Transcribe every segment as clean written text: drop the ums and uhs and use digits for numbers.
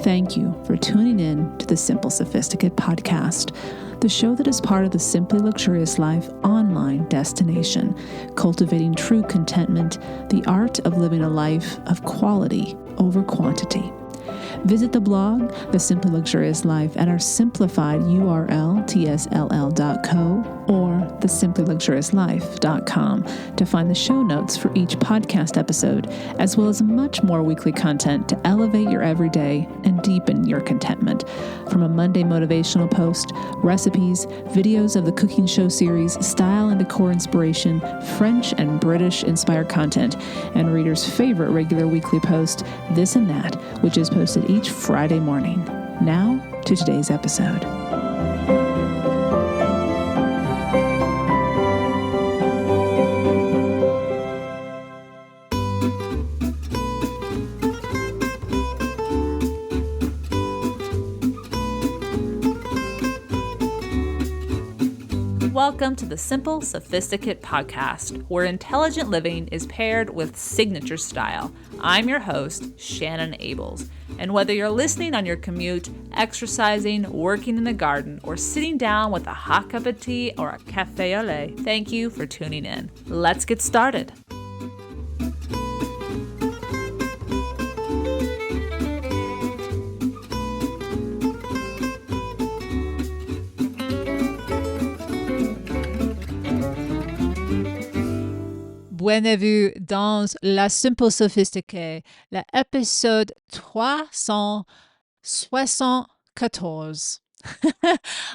Thank you for tuning in to the Simple Sophisticate podcast, the show that is part of the Simply Luxurious Life online destination, cultivating true contentment, the art of living a life of quality over quantity. Visit the blog, The Simply Luxurious Life, at our simplified URL, TSLL.co or thesimplyluxuriouslife.com to find the show notes for each podcast episode, as well as much more weekly content to elevate your everyday and deepen your contentment. From a Monday motivational post, recipes, videos of the cooking show series, style and decor inspiration, French and British inspired content, and readers' favorite regular weekly post, This and That, which is posted each Friday morning. Now to today's episode. Welcome to the Simple Sophisticate podcast, where intelligent living is paired with signature style. I'm your host, Shannon Ables, and whether you're listening on your commute, exercising, working in the garden, or sitting down with a hot cup of tea or a café au lait, thank you for tuning in. Let's get started. Bienvenue dans La Simple Sophistiquée, l'épisode 374.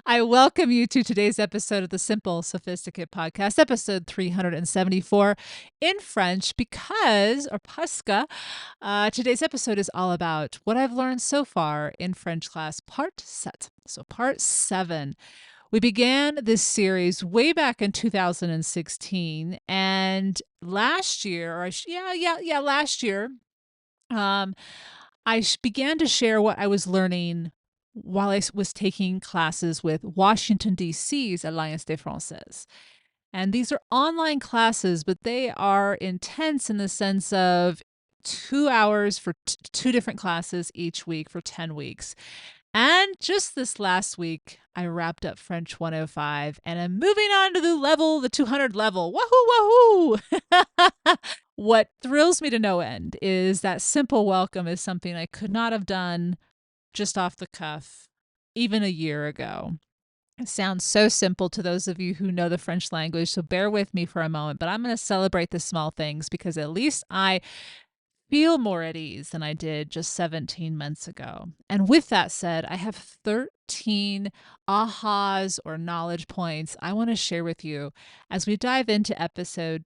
I welcome you to today's episode of the Simple Sophisticate podcast, episode 374 in French parce que today's episode is all about what I've learned so far in French class, part 7. So part 7. We began this series way back in 2016, and last year, last year, I began to share what I was learning while I was taking classes with Washington, D.C.'s Alliance des Français. And these are online classes, but they are intense in the sense of 2 hours for two different classes each week for 10 weeks. And just this last week, I wrapped up French 105 and I'm moving on to the 200 level. Woohoo, woohoo! What thrills me to no end is that simple welcome is something I could not have done just off the cuff even a year ago. It sounds so simple to those of you who know the French language, so bear with me for a moment, but I'm going to celebrate the small things because at least I feel more at ease than I did just 17 months ago. And with that said, I have 13 ahas or knowledge points I want to share with you as we dive into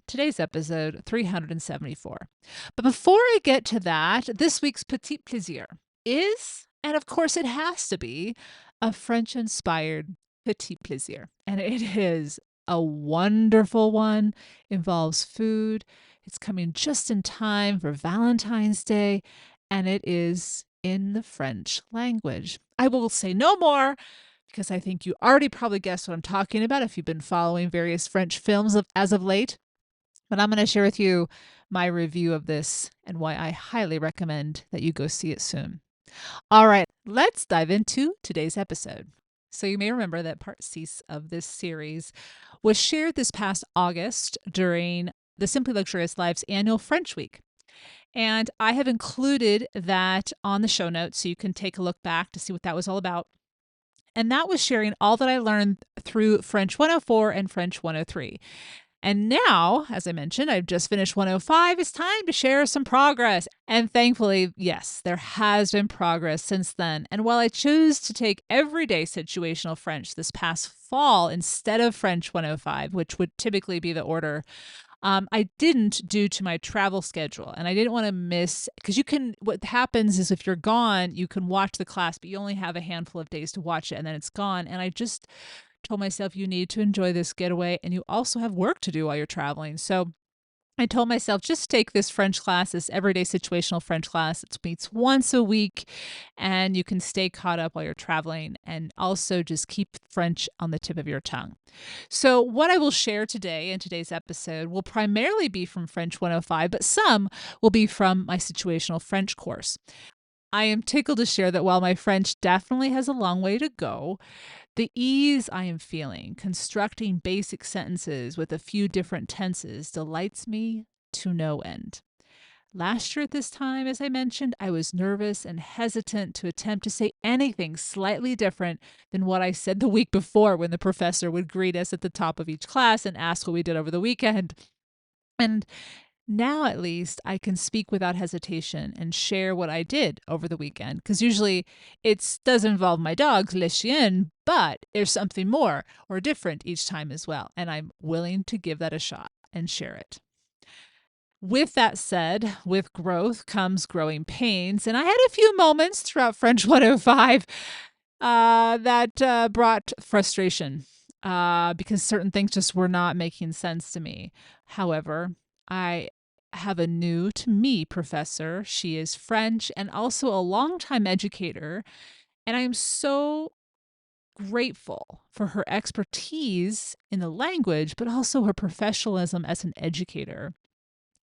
today's episode 374. But before I get to that, this week's petit plaisir is, and of course it has to be, a French-inspired petit plaisir. And it is a wonderful one, involves food. It's coming just in time for Valentine's Day, and it is in the French language. I will say no more because I think you already probably guessed what I'm talking about if you've been following various French films as of late. But I'm going to share with you my review of this and why I highly recommend that you go see it soon. All right, let's dive into today's episode. So you may remember that part 6 of this series was shared this past August during the Simply Luxurious Life's annual French Week. And I have included that on the show notes so you can take a look back to see what that was all about. And that was sharing all that I learned through French 104 and French 103. And now, as I mentioned, I've just finished 105. It's time to share some progress. And thankfully, yes, there has been progress since then. And while I chose to take Everyday Situational French this past fall instead of French 105, which would typically be the order, I didn't due to my travel schedule. And I didn't want to miss, because what happens is if you're gone, you can watch the class, but you only have a handful of days to watch it and then it's gone. And I just told myself you need to enjoy this getaway and you also have work to do while you're traveling. So I told myself, just take this French class, this Everyday Situational French class. It meets once a week and you can stay caught up while you're traveling and also just keep French on the tip of your tongue. So what I will share today in today's episode will primarily be from French 105, but some will be from my Situational French course. I am tickled to share that while my French definitely has a long way to go, the ease I am feeling constructing basic sentences with a few different tenses delights me to no end. Last year at this time, as I mentioned, I was nervous and hesitant to attempt to say anything slightly different than what I said the week before when the professor would greet us at the top of each class and ask what we did over the weekend. And now, at least, I can speak without hesitation and share what I did over the weekend. Because usually it does involve my dogs, Le Chien, but there's something more or different each time as well. And I'm willing to give that a shot and share it. With that said, with growth comes growing pains. And I had a few moments throughout French 105 that brought frustration because certain things just were not making sense to me. However, I have a new to me professor. She is French and also a longtime educator. And I am so grateful for her expertise in the language, but also her professionalism as an educator.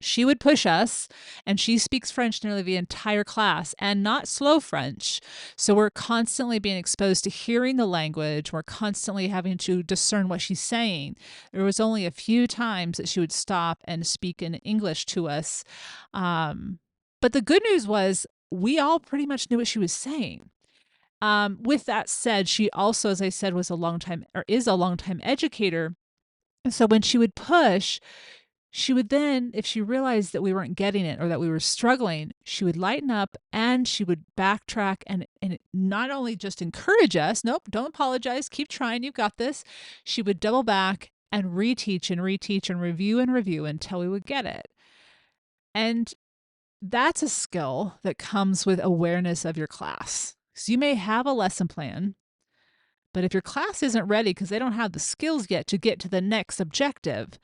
She would push us, and she speaks French nearly the entire class and not slow French. So we're constantly being exposed to hearing the language. We're constantly having to discern what she's saying. There was only a few times that she would stop and speak in English to us. But the good news was we all pretty much knew what she was saying. With that said, she also, as I said, was a long time or is a long time educator. So when she would push, she would then, if she realized that we weren't getting it or that we were struggling, she would lighten up and she would backtrack and not only just encourage us, nope, don't apologize, keep trying, you've got this. She would double back and reteach and review until we would get it. And that's a skill that comes with awareness of your class. So you may have a lesson plan, but if your class isn't ready because they don't have the skills yet to get to the next objective,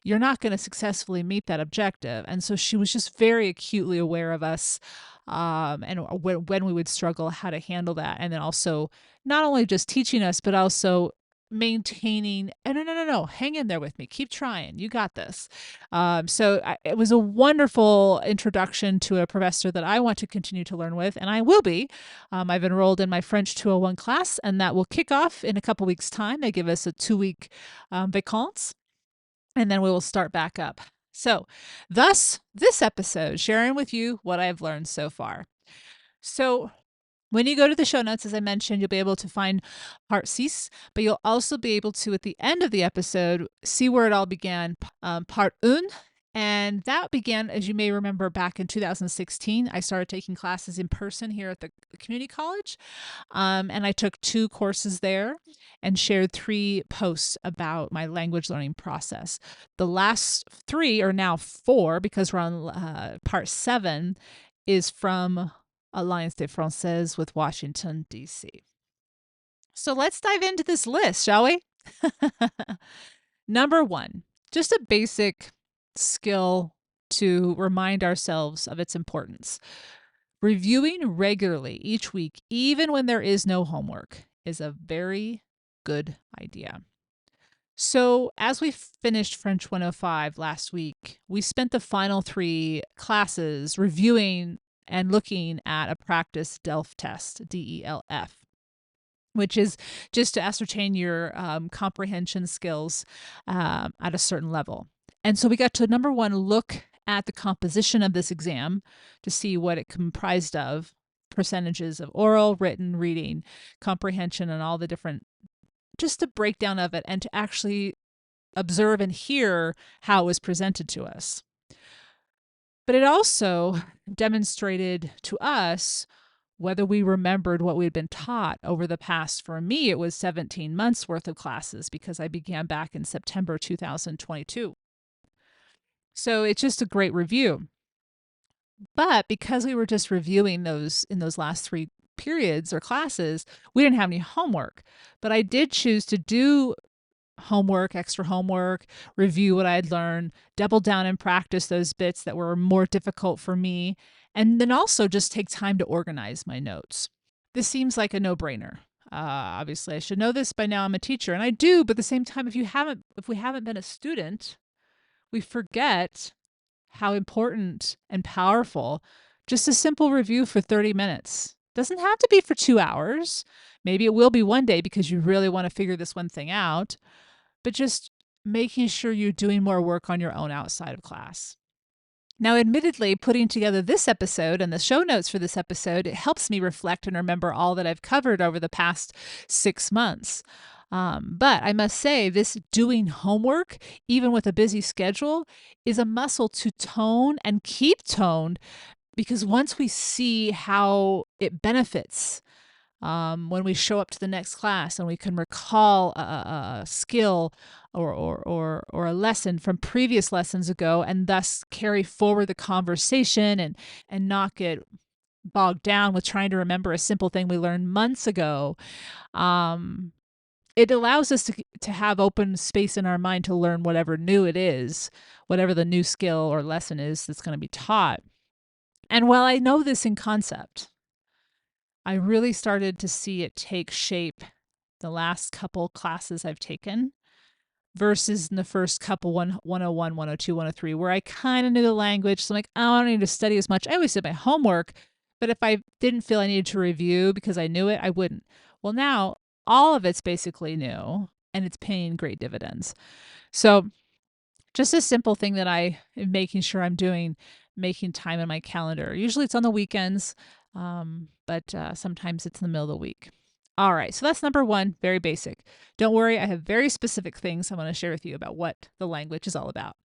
you're not going to successfully meet that objective. And so she was just very acutely aware of us and when we would struggle, how to handle that. And then also not only just teaching us, but also maintaining, no, hang in there with me. Keep trying. You got this. It was a wonderful introduction to a professor that I want to continue to learn with, and I will be. I've enrolled in my French 201 class, and that will kick off in a couple weeks' time. They give us a 2-week vacances, and then we will start back up. So, thus, this episode, sharing with you what I've learned so far. So, when you go to the show notes, as I mentioned, you'll be able to find part 6, but you'll also be able to, at the end of the episode, see where it all began, part 1. And that began, as you may remember, back in 2016. I started taking classes in person here at the community college. And I took 2 courses there and shared 3 posts about my language learning process. The last 3 are now 4 because we're on part 7 is from Alliance des Français with Washington, D.C. So let's dive into this list, shall we? Number 1, just a basic skill to remind ourselves of its importance. Reviewing regularly each week, even when there is no homework, is a very good idea. So, as we finished French 105 last week, we spent the final 3 classes reviewing and looking at a practice DELF test, DELF, which is just to ascertain your comprehension skills at a certain level. And so we got to number 1, look at the composition of this exam to see what it comprised of, percentages of oral, written, reading, comprehension, and all the different, just a breakdown of it, and to actually observe and hear how it was presented to us. But it also demonstrated to us whether we remembered what we had been taught over the past, for me, it was 17 months worth of classes because I began back in September 2022. So it's just a great review. But because we were just reviewing those in those last 3 periods or classes, we didn't have any homework. But I did choose to do homework, extra homework, review what I had learned, double down and practice those bits that were more difficult for me, and then also just take time to organize my notes. This seems like a no-brainer. Obviously, I should know this by now. I'm a teacher, and I do. But at the same time, if we haven't been a student, we forget how important and powerful Just a simple review for 30 minutes. Doesn't have to be for 2 hours. Maybe it will be one day because you really want to figure this one thing out, but just making sure you're doing more work on your own outside of class. Now, admittedly, putting together this episode and the show notes for this episode, it helps me reflect and remember all that I've covered over the past 6 months. But I must say, this doing homework, even with a busy schedule, is a muscle to tone and keep toned, because once we see how it benefits when we show up to the next class and we can recall a skill or a lesson from previous lessons ago, and thus carry forward the conversation and not get bogged down with trying to remember a simple thing we learned months ago. It allows us to have open space in our mind to learn whatever new it is, whatever the new skill or lesson is that's going to be taught. And while I know this in concept, I really started to see it take shape the last couple classes I've taken versus in the first couple, 101, 102, 103, where I kind of knew the language. So I'm like, oh, I don't need to study as much. I always did my homework, but if I didn't feel I needed to review because I knew it, I wouldn't. Well, now all of it's basically new and it's paying great dividends. So just a simple thing that I am making sure I'm doing, making time in my calendar. Usually it's on the weekends, but sometimes it's in the middle of the week. All right, so that's number one, very basic. Don't worry, I have very specific things I want to share with you about what the language is all about.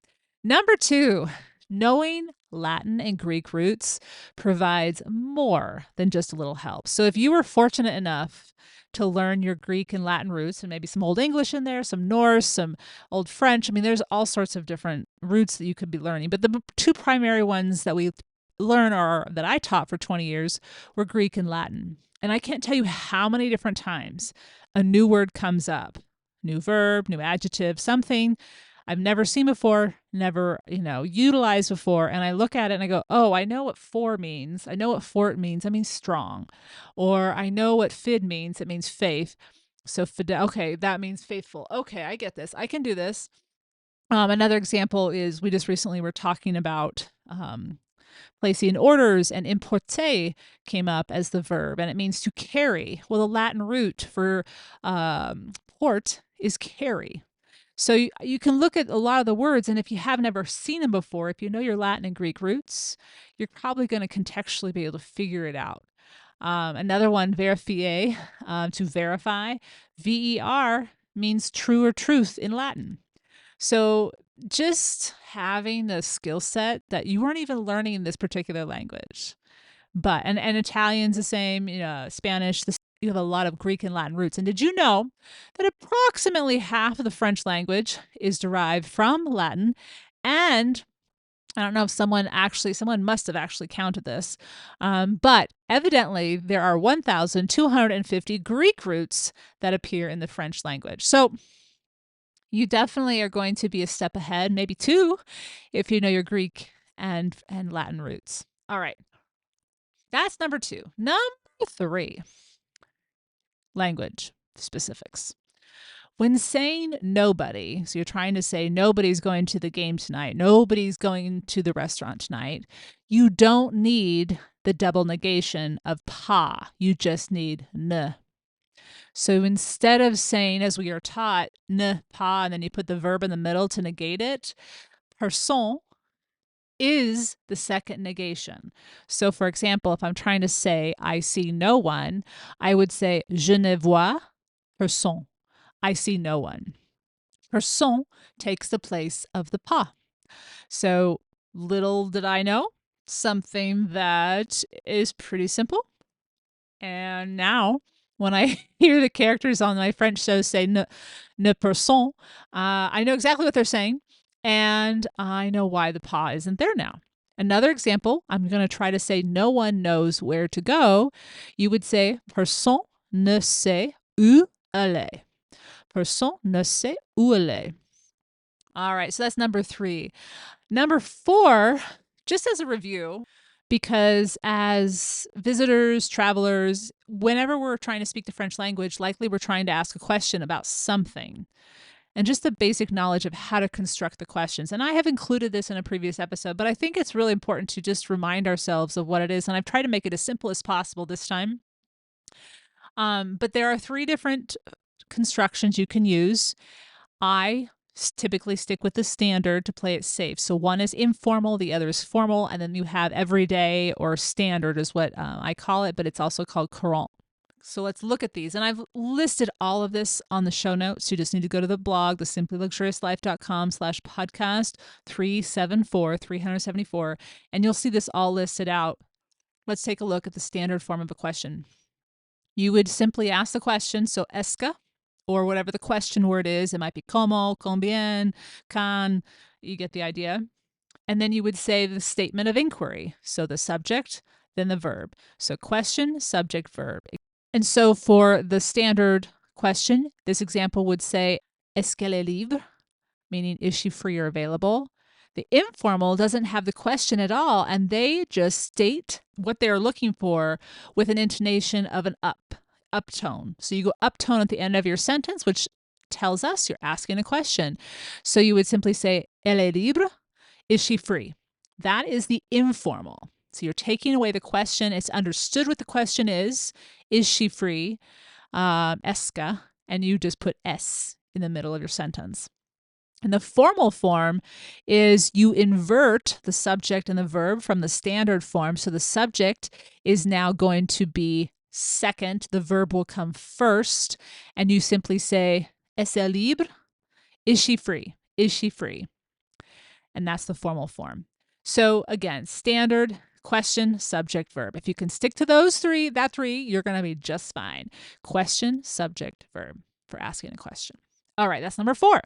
Number two, knowing Latin and Greek roots provides more than just a little help. So if you were fortunate enough to learn your Greek and Latin roots, and maybe some Old English in there, some Norse, some Old French. I mean, there's all sorts of different roots that you could be learning. But the two primary ones that we learn or that I taught for 20 years were Greek and Latin. And I can't tell you how many different times a new word comes up, new verb, new adjective, something I've never seen before, never, utilized before. And I look at it and I go, oh, I know what for means. I know what fort means. That means strong. Or I know what fid means. It means faith. So okay, that means faithful. Okay, I get this. I can do this. Another example is we just recently were talking about placing orders, and importer came up as the verb, and it means to carry. Well, the Latin root for port is carry. So you can look at a lot of the words, and if you have never seen them before, if you know your Latin and Greek roots, you're probably going to contextually be able to figure it out. Another one, verifier, to verify. Ver means true or truth in Latin. So just having the skill set that you weren't even learning in this particular language. But and Italian's the same, Spanish, you have a lot of Greek and Latin roots. And did you know that approximately half of the French language is derived from Latin? And I don't know if someone must have actually counted this, but evidently there are 1,250 Greek roots that appear in the French language. So you definitely are going to be a step ahead, maybe two, if you know your Greek and Latin roots. All right. That's number two. Number three, language specifics. When saying nobody, so you're trying to say nobody's going to the game tonight, nobody's going to the restaurant tonight, you don't need the double negation of pas. You just need ne. So instead of saying, as we are taught, ne pas, and then you put the verb in the middle to negate it, person is the second negation. So for example, if I'm trying to say I see no one, I would say je ne vois personne. I see no one. Person takes the place of the pas. So little did I know, something that is pretty simple. And now when I hear the characters on my French shows say ne person, I know exactly what they're saying. And I know why the pas isn't there now. Another example, I'm going to try to say no one knows where to go. You would say personne ne sait où aller. Personne ne sait où aller. All right, so that's number three. Number four, just as a review, because as visitors, travelers, whenever we're trying to speak the French language, likely we're trying to ask a question about something. and just the basic knowledge of how to construct the questions. And I have included this in a previous episode, but I think it's really important to just remind ourselves of what it is. And I've tried to make it as simple as possible this time. But there are 3 different constructions you can use. I typically stick with the standard to play it safe. So one is informal, the other is formal, and then you have everyday or standard is what I call it, but it's also called courant. So let's look at these. And I've listed all of this on the show notes. You just need to go to the blog, thesimplyluxuriouslife.com/podcast 374, and you'll see this all listed out. Let's take a look at the standard form of a question. You would simply ask the question, so est-ce que, or whatever the question word is. It might be como, combien, quand. You get the idea. And then you would say the statement of inquiry. So the subject, then the verb. So question, subject, verb. And so for the standard question, this example would say, est-ce qu'elle est libre? Meaning, is she free or available? The informal doesn't have the question at all, and they just state what they're looking for with an intonation of an up tone. So you go up tone at the end of your sentence, which tells us you're asking a question. So you would simply say, elle est libre? Is she free? That is the informal. So you're taking away the question. It's understood what the question is she free? Est-ce que? And you just put s in the middle of your sentence. And the formal form is you invert the subject and the verb from the standard form. So the subject is now going to be second. The verb will come first. And you simply say, est-elle libre? Is she free? Is she free? And that's the formal form. So again, standard, question, subject, verb. If you can stick to those 3, you're going to be just fine. Question, subject, verb for asking a question. All right, that's number 4.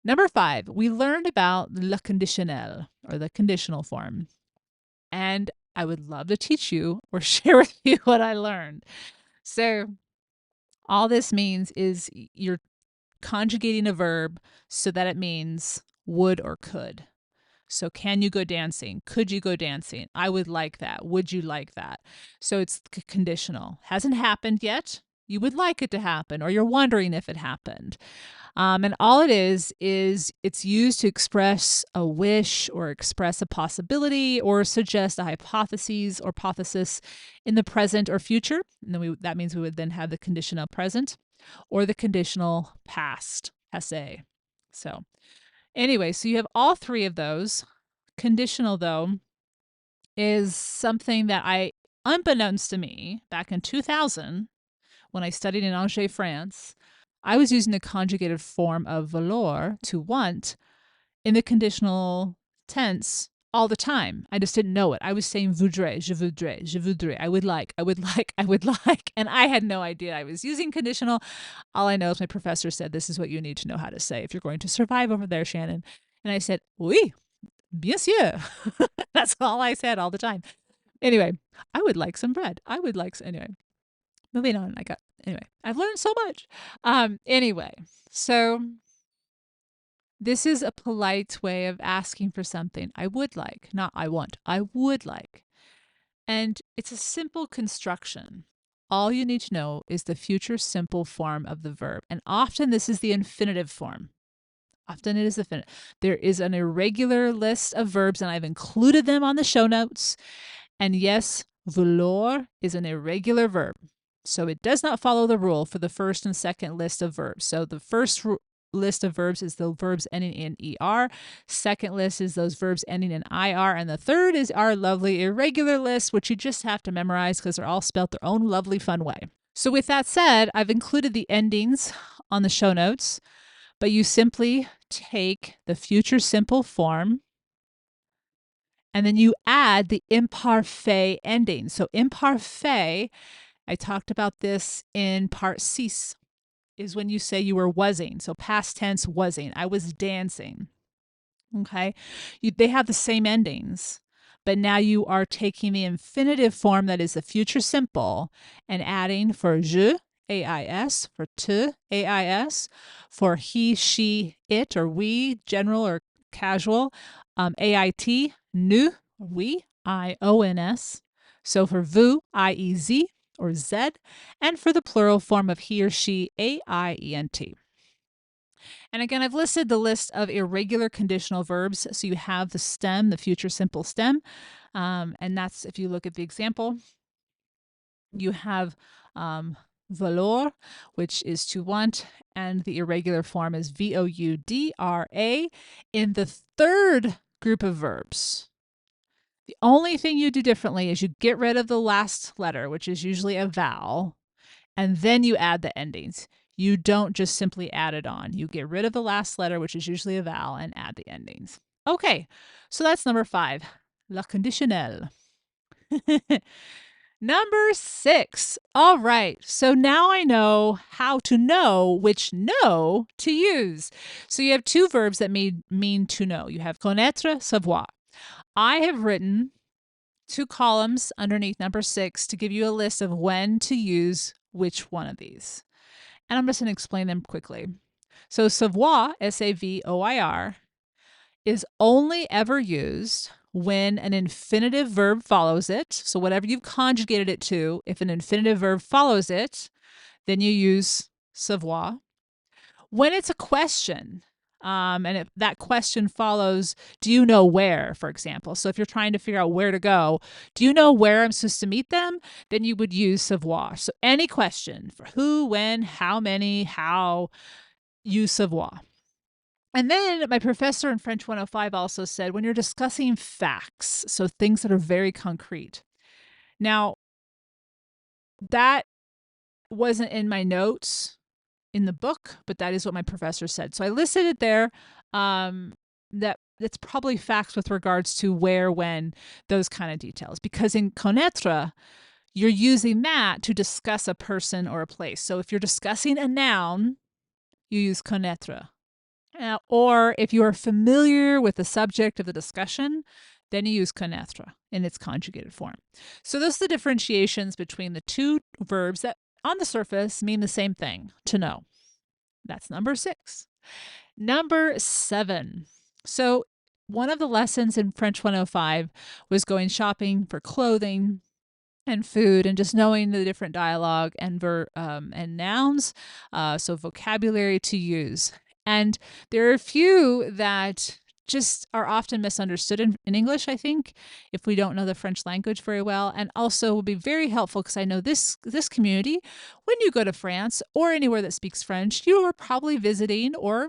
Number 5, we learned about le conditionnel, or the conditional form. And I would love to teach you or share with you what I learned. So all this means is you're conjugating a verb so that it means would or could. So can you go dancing? Could you go dancing? I would like that. Would you like that? So it's conditional. Hasn't happened yet. You would like it to happen, or you're wondering if it happened. And all it is it's used to express a wish or express a possibility or suggest a hypothesis or hypothesis in the present or future. And then that means we would then have the conditional present or the conditional past, passé. So anyway, so you have all 3 of those. Conditional, though, is something that unbeknownst to me, back in 2000, when I studied in Angers, France, I was using the conjugated form of vouloir, to want, in the conditional tense all the time. I just didn't know it. I was saying voudrais, je voudrais, je voudrais. I would like, I would like, I would like. And I had no idea I was using conditional. All I know is my professor said, this is what you need to know how to say if you're going to survive over there, Shannon. And I said, oui, bien sûr. That's all I said all the time. Anyway, I would like some bread. I would like, anyway. Moving on. Anyway, I've learned so much. Anyway, so this is a polite way of asking for something. I would like, not I want. I would like. And it's a simple construction. All you need to know is the future simple form of the verb. And often this is the infinitive form. Often it is the infinitive. There is an irregular list of verbs, and I've included them on the show notes. And yes, vouloir is an irregular verb. So it does not follow the rule for the first and second list of verbs. So the first list of verbs is the verbs ending in ER. Second list is those verbs ending in IR. And the third is our lovely irregular list, which you just have to memorize because they're all spelled their own lovely fun way. So with that said, I've included the endings on the show notes, but you simply take the future simple form and then you add the imparfait ending. So imparfait, I talked about this in part 6, is when you say you were wasing. So past tense wasing. I was dancing. Okay. They have the same endings, but now you are taking the infinitive form that is the future simple and adding for je, AIS, for te, AIS, for he, she, it, or we, general or casual, AIT, nous, we, IONS. So for vous, IEZ, or Z, and for the plural form of he or she, AIENT. And again, I've listed the list of irregular conditional verbs. So you have the stem, the future simple stem. And that's, if you look at the example, you have vouloir, which is to want, and the irregular form is voudra. In the third group of verbs, the only thing you do differently is you get rid of the last letter, which is usually a vowel, and then you add the endings. You don't just simply add it on. You get rid of the last letter, which is usually a vowel, and add the endings. Okay, so that's number 5, la conditionnelle. Number 6. All right, so now I know how to know which no to use. So you have 2 verbs that mean to know. You have connaître, savoir. I have written 2 columns underneath number 6 to give you a list of when to use which one of these. And I'm just going to explain them quickly. So savoir, S-A-V-O-I-R, is only ever used when an infinitive verb follows it. So whatever you've conjugated it to, if an infinitive verb follows it, then you use savoir. When it's a question, and if that question follows, do you know where, for example? So if you're trying to figure out where to go, do you know where I'm supposed to meet them? Then you would use savoir. So any question for who, when, how many, how, use savoir. And then my professor in French 105 also said when you're discussing facts, so things that are very concrete. Now, that wasn't in my notes in the book, but that is what my professor said. So I listed it there. That's probably facts with regards to where, when, those kind of details. Because in connaître, you're using that to discuss a person or a place. So if you're discussing a noun, you use connaître. Or if you are familiar with the subject of the discussion, then you use connaître in its conjugated form. So those are the differentiations between the 2 verbs that on the surface mean the same thing, to know. That's number 6. Number 7. So one of the lessons in French 105 was going shopping for clothing and food and just knowing the different dialogue and nouns, so vocabulary to use. And there are a few that just are often misunderstood in English, I think, if we don't know the French language very well, and also will be very helpful because I know this community, when you go to France or anywhere that speaks French, you are probably visiting or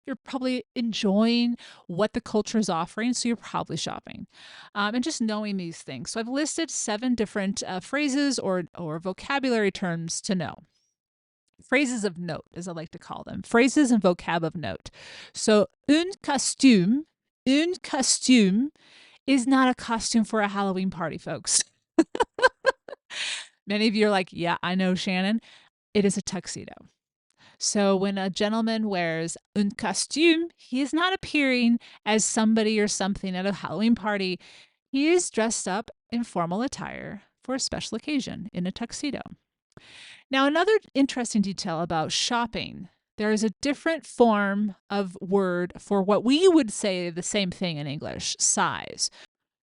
you're probably enjoying what the culture is offering, so you're probably shopping. And just knowing these things. So I've listed 7 different phrases or vocabulary terms to know. Phrases of note, as I like to call them. Phrases and vocab of note. So un costume is not a costume for a Halloween party, folks. Many of you are like, yeah, I know, Shannon. It is a tuxedo. So when a gentleman wears un costume, he is not appearing as somebody or something at a Halloween party. He is dressed up in formal attire for a special occasion in a tuxedo. Now, another interesting detail about shopping, there is a different form of word for what we would say the same thing in English, size.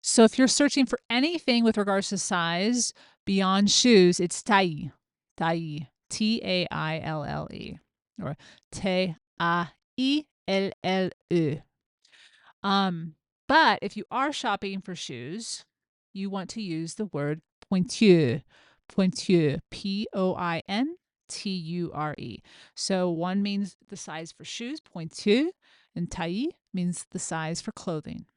So if you're searching for anything with regards to size beyond shoes, it's taille, taille, T-A-I-L-L-E, or T-A-I-L-L-E. But if you are shopping for shoes, you want to use the word pointure, pointure, P-O-I-N-T-U-R-E. So one means the size for shoes, pointure, and taille means the size for clothing.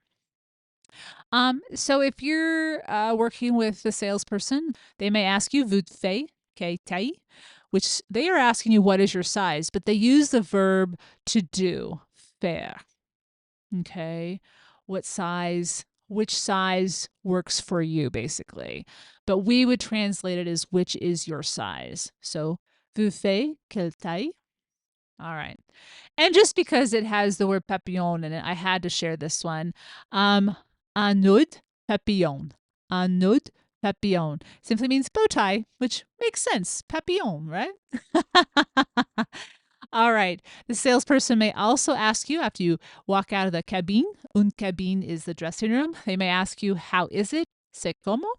So if you're working with the salesperson, they may ask you vous faites, okay, taille, which they are asking you what is your size, but they use the verb to do, faire. Okay, which size works for you, basically. But we would translate it as which is your size. So vous faites quelle taille? All right. And just because it has the word papillon in it, I had to share this one. Un nœud papillon. Un nœud papillon simply means bow tie, which makes sense. Papillon, right? All right. The salesperson may also ask you after you walk out of the cabine. Une cabine is the dressing room. They may ask you, how is it? C'est comment?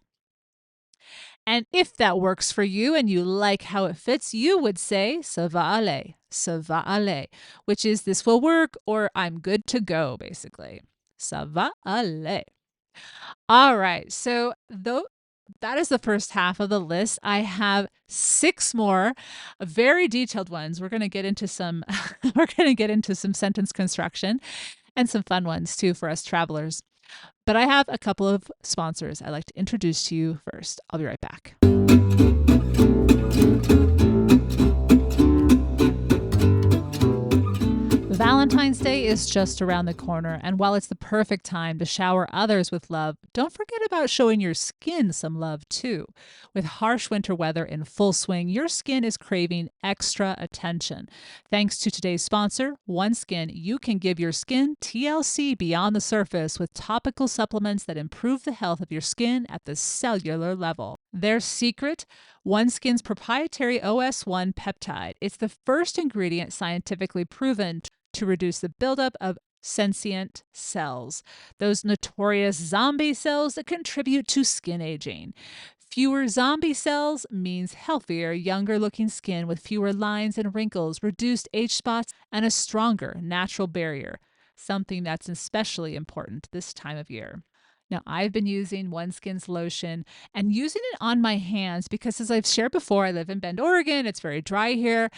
And if that works for you and you like how it fits, you would say ça va aller, which is this will work or I'm good to go, basically. Ça va aller. All right, so that is the first half of the list. I have 6 more very detailed ones. We're going to get into some sentence construction and some fun ones too for us travelers. But I have a couple of sponsors I'd like to introduce to you first. I'll be right back. Valentine's Day is just around the corner, and while it's the perfect time to shower others with love, don't forget about showing your skin some love too. With harsh winter weather in full swing, your skin is craving extra attention. Thanks to today's sponsor, OneSkin, you can give your skin TLC beyond the surface with topical supplements that improve the health of your skin at the cellular level. Their secret? OneSkin's proprietary OS1 peptide. It's the first ingredient scientifically proven to reduce the buildup of senescent cells, those notorious zombie cells that contribute to skin aging. Fewer zombie cells means healthier, younger-looking skin with fewer lines and wrinkles, reduced age spots, and a stronger natural barrier, something that's especially important this time of year. Now, I've been using OneSkin's lotion and using it on my hands because, as I've shared before, I live in Bend, Oregon. It's very dry here.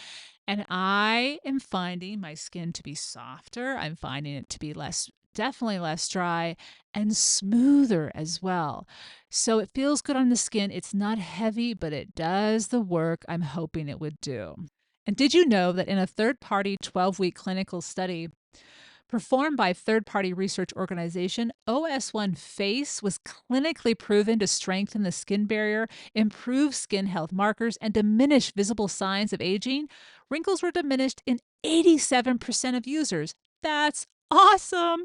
And I am finding my skin to be softer. I'm finding it to be definitely less dry and smoother as well. So it feels good on the skin. It's not heavy, but it does the work I'm hoping it would do. And did you know that in a third-party 12-week clinical study performed by third-party research organization, OS1 Face was clinically proven to strengthen the skin barrier, improve skin health markers, and diminish visible signs of aging? Wrinkles were diminished in 87% of users. That's awesome!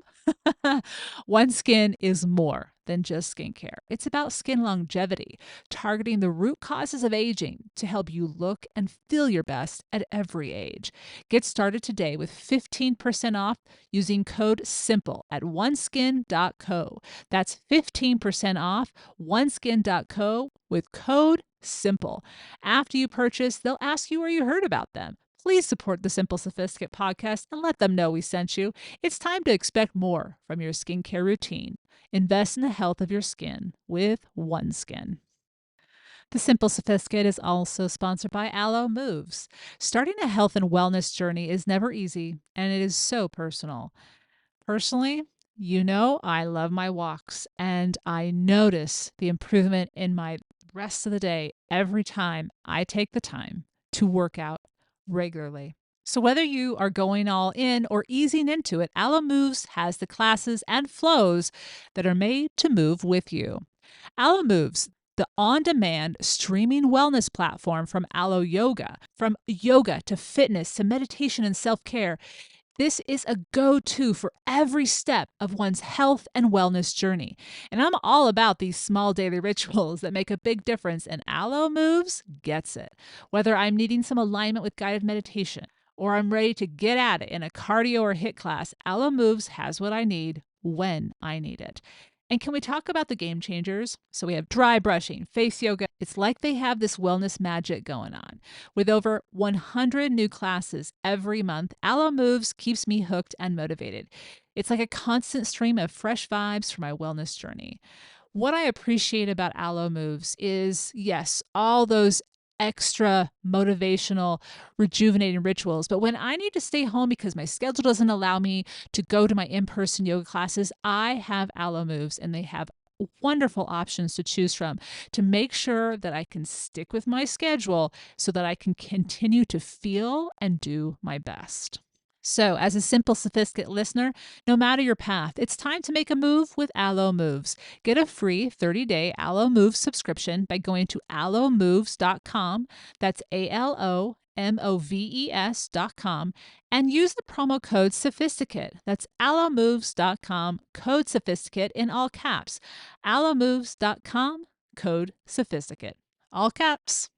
OneSkin is more than just skincare. It's about skin longevity, targeting the root causes of aging to help you look and feel your best at every age. Get started today with 15% off using code SIMPLE at oneskin.co. That's 15% off oneskin.co with code SIMPLE. After you purchase, they'll ask you where you heard about them. Please support the Simple Sophisticate podcast and let them know we sent you. It's time to expect more from your skincare routine. Invest in the health of your skin with OneSkin. The Simple Sophisticate is also sponsored by Alo Moves. Starting a health and wellness journey is never easy, and it is so personal. Personally, you know I love my walks, and I notice the improvement in my rest of the day every time I take the time to work out regularly. So whether you are going all in or easing into it, Alo Moves has the classes and flows that are made to move with you. Alo Moves, the on-demand streaming wellness platform from Alo Yoga, from yoga to fitness to meditation and self-care. This is a go-to for every step of one's health and wellness journey. And I'm all about these small daily rituals that make a big difference, and Alo Moves gets it. Whether I'm needing some alignment with guided meditation or I'm ready to get at it in a cardio or HIIT class, Alo Moves has what I need when I need it. And can we talk about the game changers? So we have dry brushing, face yoga. It's like they have this wellness magic going on. With over 100 new classes every month, Alo Moves keeps me hooked and motivated. It's like a constant stream of fresh vibes for my wellness journey. What I appreciate about Alo Moves is, yes, all those extra motivational, rejuvenating rituals. But when I need to stay home because my schedule doesn't allow me to go to my in-person yoga classes, I have Alo Moves, and they have wonderful options to choose from to make sure that I can stick with my schedule so that I can continue to feel and do my best. So, as a Simple Sophisticate listener, no matter your path, it's time to make a move with Alo Moves. Get a free 30-day Alo Moves subscription by going to alomoves.com. That's ALOMOVES.com, and use the promo code Sophisticate. That's alomoves.com, code Sophisticate in all caps. alomoves.com, code Sophisticate. All caps.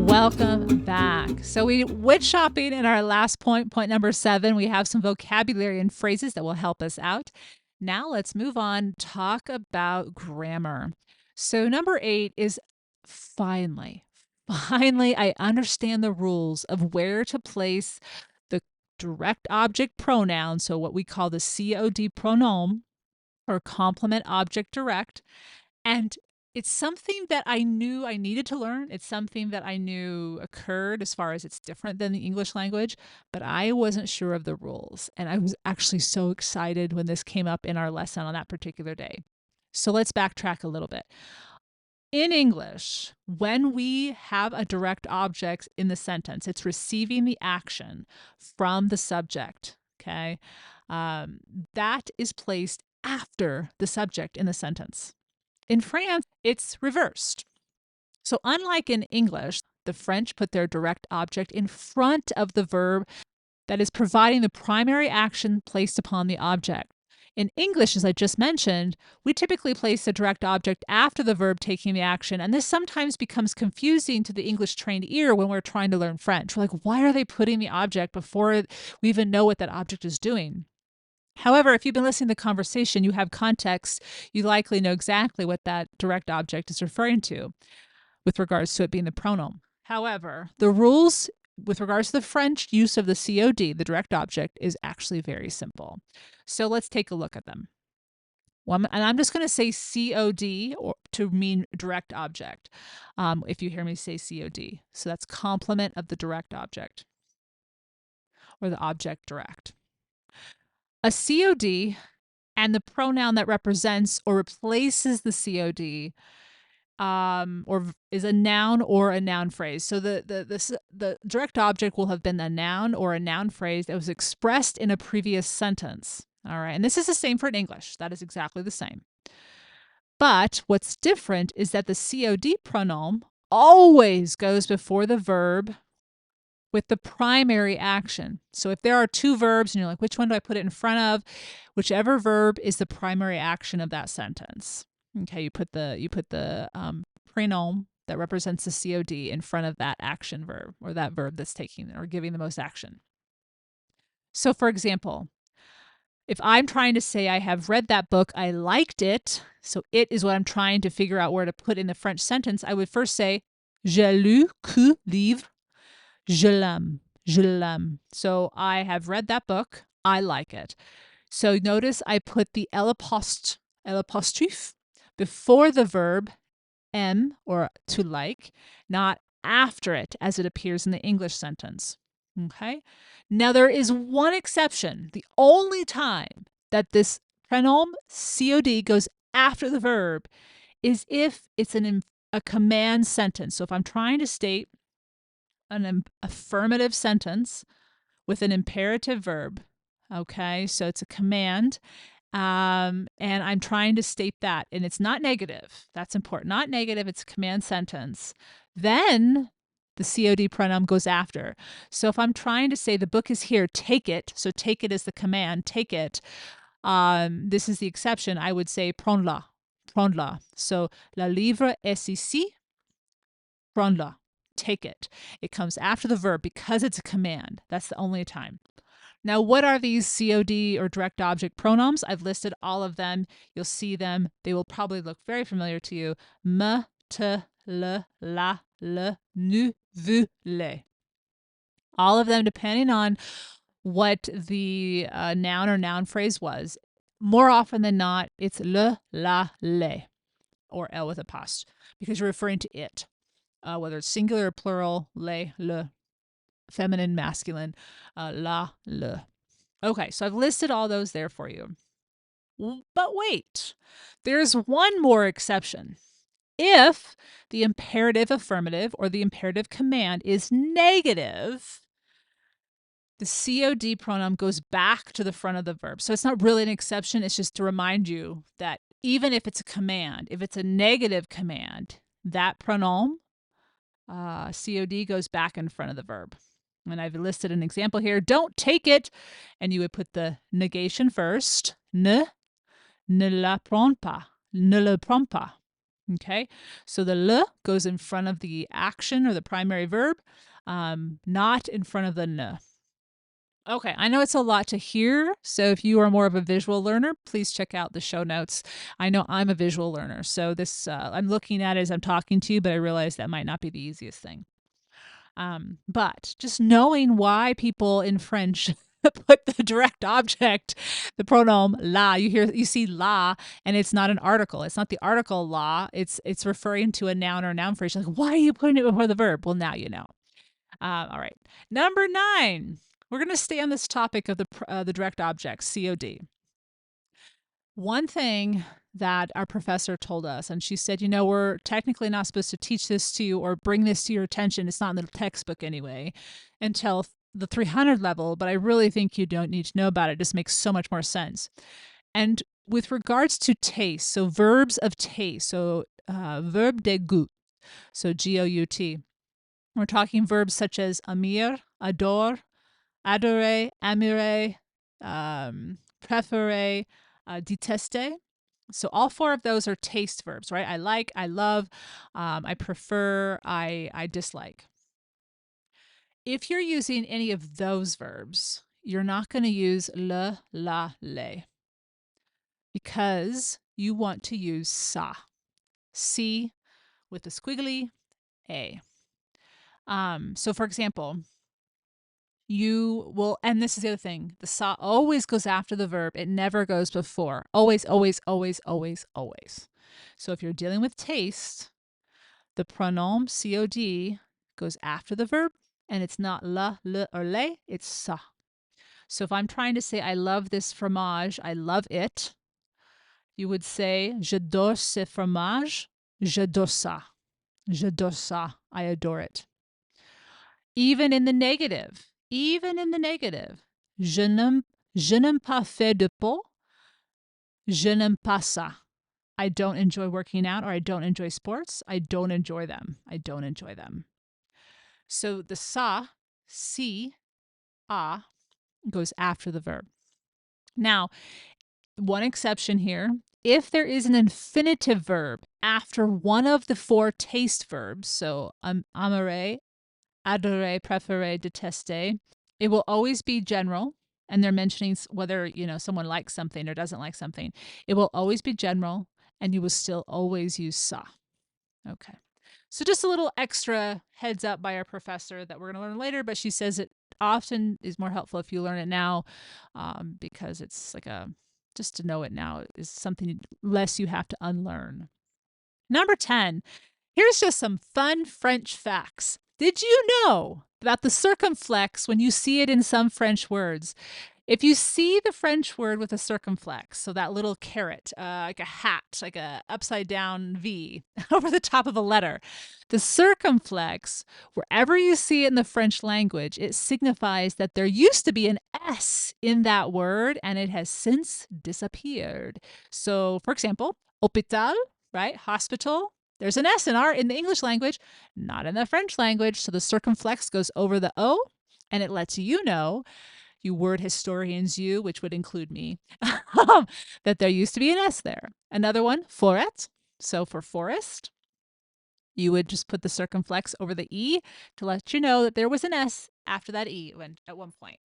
Welcome back. So we went shopping in our last point number 7. We have some vocabulary and phrases that will help us out. Now let's move on, talk about grammar. So number 8 is finally. Finally, I understand the rules of where to place the direct object pronoun, so what we call the COD pronoun, or complement object direct. And it's something that I knew I needed to learn. It's something that I knew occurred as far as it's different than the English language, but I wasn't sure of the rules. And I was actually so excited when this came up in our lesson on that particular day. So let's backtrack a little bit. In English, when we have a direct object in the sentence, it's receiving the action from the subject, okay? That is placed after the subject in the sentence. In France, it's reversed. So unlike in English, the French put their direct object in front of the verb that is providing the primary action placed upon the object. In English, as I just mentioned, we typically place the direct object after the verb taking the action, and this sometimes becomes confusing to the English trained ear when we're trying to learn French. We're like, why are they putting the object before we even know what that object is doing? However, if you've been listening to the conversation, you have context, you likely know exactly what that direct object is referring to with regards to it being the pronoun. However, the rules with regards to the French use of the COD, the direct object, is actually very simple. So let's take a look at them. And I'm just going to say COD to mean direct object if you hear me say COD. So that's complement of the direct object or the object direct. A COD and the pronoun that represents or replaces the COD or is a noun or a noun phrase. So the direct object will have been the noun or a noun phrase that was expressed in a previous sentence. All right, and this is the same for in English. That is exactly the same. But what's different is that the COD pronoun always goes before the verb with the primary action. So if there are two verbs and you're like, which one do I put it in front of? Whichever verb is the primary action of that sentence. Okay, you put the pronoun that represents the COD in front of that action verb or that verb that's taking or giving the most action. So for example, if I'm trying to say I have read that book, I liked it, so it is what I'm trying to figure out where to put in the French sentence, I would first say, j'ai lu ce livre, je l'aime, je l'aime. So I have read that book, I like it. So notice I put the l'apostrophe before the verb aime or to like, not after it as it appears in the English sentence. Okay? Now there is one exception. The only time that this pronoun COD goes after the verb is if it's a command sentence. So if I'm trying to state an affirmative sentence with an imperative verb, okay, so it's a command, and I'm trying to state that, and it's not negative. That's important. Not negative. It's a command sentence. Then the COD pronoun goes after. So if I'm trying to say the book is here, take it. So take it is the command. Take it. This is the exception. I would say prends-la. Prends-la. So la livre est ici. Prends-la. Take it. It comes after the verb because it's a command. That's the only time. Now, what are these COD or direct object pronouns? I've listed all of them. You'll see them. They will probably look very familiar to you. Me, te, le, la, le, nu, vous, les. All of them depending on what the noun or noun phrase was. More often than not, it's le, la, le, or L with a post, because you're referring to it, whether it's singular or plural, le, feminine, masculine, la, le. Okay, so I've listed all those there for you. But wait, there's one more exception. If the imperative affirmative or the imperative command is negative, the COD pronoun goes back to the front of the verb. So it's not really an exception. It's just to remind you that even if it's a command, if it's a negative command, that pronoun, COD, goes back in front of the verb. And I've listed an example here. Don't take it. And you would put the negation first. Ne la prends pas. Ne le prends pas. Okay. So the le goes in front of the action or the primary verb, not in front of the ne. Okay, I know it's a lot to hear, so if you are more of a visual learner, please check out the show notes. I know I'm a visual learner, so this I'm looking at it as I'm talking to you, but I realize that might not be the easiest thing. But just knowing why people in French put the direct object, the pronoun la, you see la, and it's not an article. It's not the article la. It's referring to a noun or a noun phrase. Like, why are you putting it before the verb? Well, now you know. All right. Number 9. We're going to stay on this topic of the direct object, COD. One thing that our professor told us, and she said, we're technically not supposed to teach this to you or bring this to your attention. It's not in the textbook anyway, until the 300 level, but I really think you don't need to know about it. It just makes so much more sense. And with regards to taste, so verbs of taste, so verb de goût, so G-O-U-T. We're talking verbs such as amir, adore, adorer, aimer, préférer, détester. So all 4 of those are taste verbs, right? I like, I love, I prefer, I dislike. If you're using any of those verbs, you're not going to use le, la, les, because you want to use ça. C with a squiggly A. So for example, you will, and this is the other thing, the ça always goes after the verb. It never goes before. Always, always, always, always, always. So if you're dealing with taste, the pronoun COD goes after the verb, and it's not la, le, or les, it's ça. So if I'm trying to say, I love this fromage, I love it, you would say, j'adore ce fromage, j'adore ça. J'adore ça, I adore it. Even in the negative, je n'aime pas faire de pot, je n'aime pas ça. I don't enjoy working out, or I don't enjoy sports. I don't enjoy them. I don't enjoy them. So the ça, si, a, goes after the verb. Now, one exception here. If there is an infinitive verb after one of the 4 taste verbs, so aimer, adorer, préférer, détester, it will always be general, and they're mentioning whether someone likes something or doesn't like something. It will always be general, and you will still always use ça. Okay. So just a little extra heads up by our professor that we're going to learn later, but she says it often is more helpful if you learn it now, because it's like just to know it now is something less you have to unlearn. Number 10, here's just some fun French facts. Did you know about the circumflex when you see it in some French words? If you see the French word with a circumflex, so that little caret, like a hat, like a upside down V over the top of a letter, the circumflex, wherever you see it in the French language, it signifies that there used to be an S in that word and it has since disappeared. So, for example, hôpital, right? Hospital. There's an S in the English language, not in the French language. So the circumflex goes over the O, and it lets you know, you word historians, which would include me, that there used to be an S there. Another one, forêt. So for forest, you would just put the circumflex over the E to let you know that there was an S after that E at one point.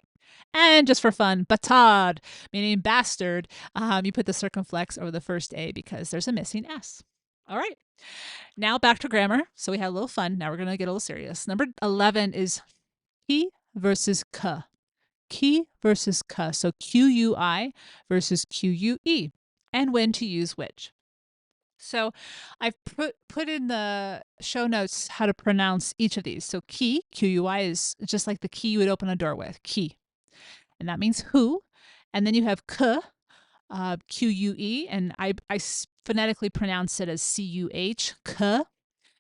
And just for fun, bâtard, meaning bastard, you put the circumflex over the first A because there's a missing S. All right. Now back to grammar. So we had a little fun. Now we're going to get a little serious. Number 11 is qui versus que. Qui versus que. So Q-U-I versus Q-U-E. And when to use which. So I've put in the show notes how to pronounce each of these. So qui, Q-U-I, is just like the key you would open a door with, qui. And that means who. And then you have que, Q-U-E, and I phonetically pronounce it as C-U-H, que,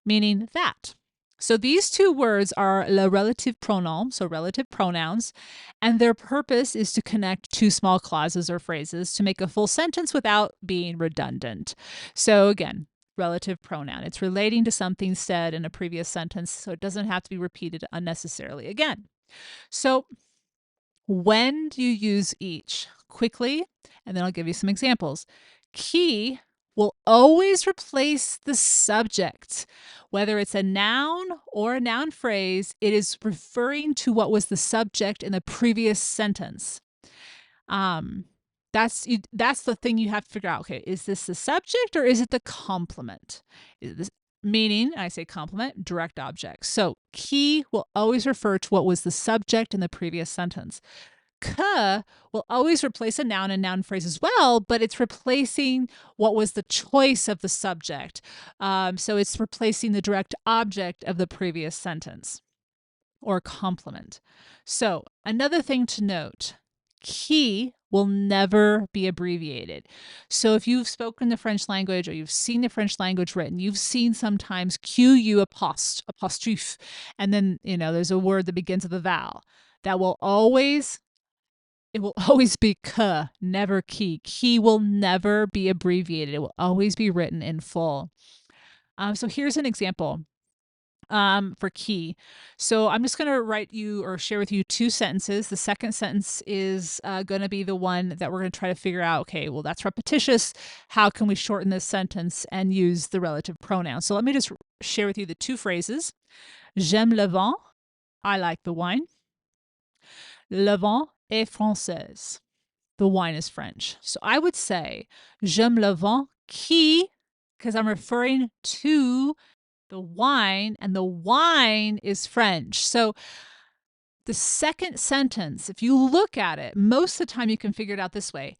meaning that. So these 2 words are le relative pronom, so relative pronouns, and their purpose is to connect 2 small clauses or phrases to make a full sentence without being redundant. So again, relative pronoun. It's relating to something said in a previous sentence, so it doesn't have to be repeated unnecessarily again. So when do you use each? Quickly, and then I'll give you some examples. Qui will always replace the subject. Whether it's a noun or a noun phrase, it is referring to what was the subject in the previous sentence. That's the thing you have to figure out. Okay, is this the subject or is it the complement? Is this, meaning, I say complement, direct object. So qui will always refer to what was the subject in the previous sentence. Que will always replace a noun and noun phrase as well, but it's replacing what was the choice of the subject. So it's replacing the direct object of the previous sentence or complement. So another thing to note, qui will never be abbreviated. So if you've spoken the French language or you've seen the French language written, you've seen sometimes QU apostrophe, and then, there's a word that begins with a vowel. That will always It will always be que, never qui. Qui will never be abbreviated. It will always be written in full. So here's an example for qui. So I'm just going to write you or share with you two sentences. The second sentence is going to be the one that we're going to try to figure out, okay, well, that's repetitious. How can we shorten this sentence and use the relative pronoun? So let me just share with you the two phrases. J'aime le vin. I like the wine. Le vin est français. The wine is French. So I would say, j'aime le vin qui, because I'm referring to the wine, and the wine is French. So the second sentence, if you look at it, most of the time you can figure it out this way.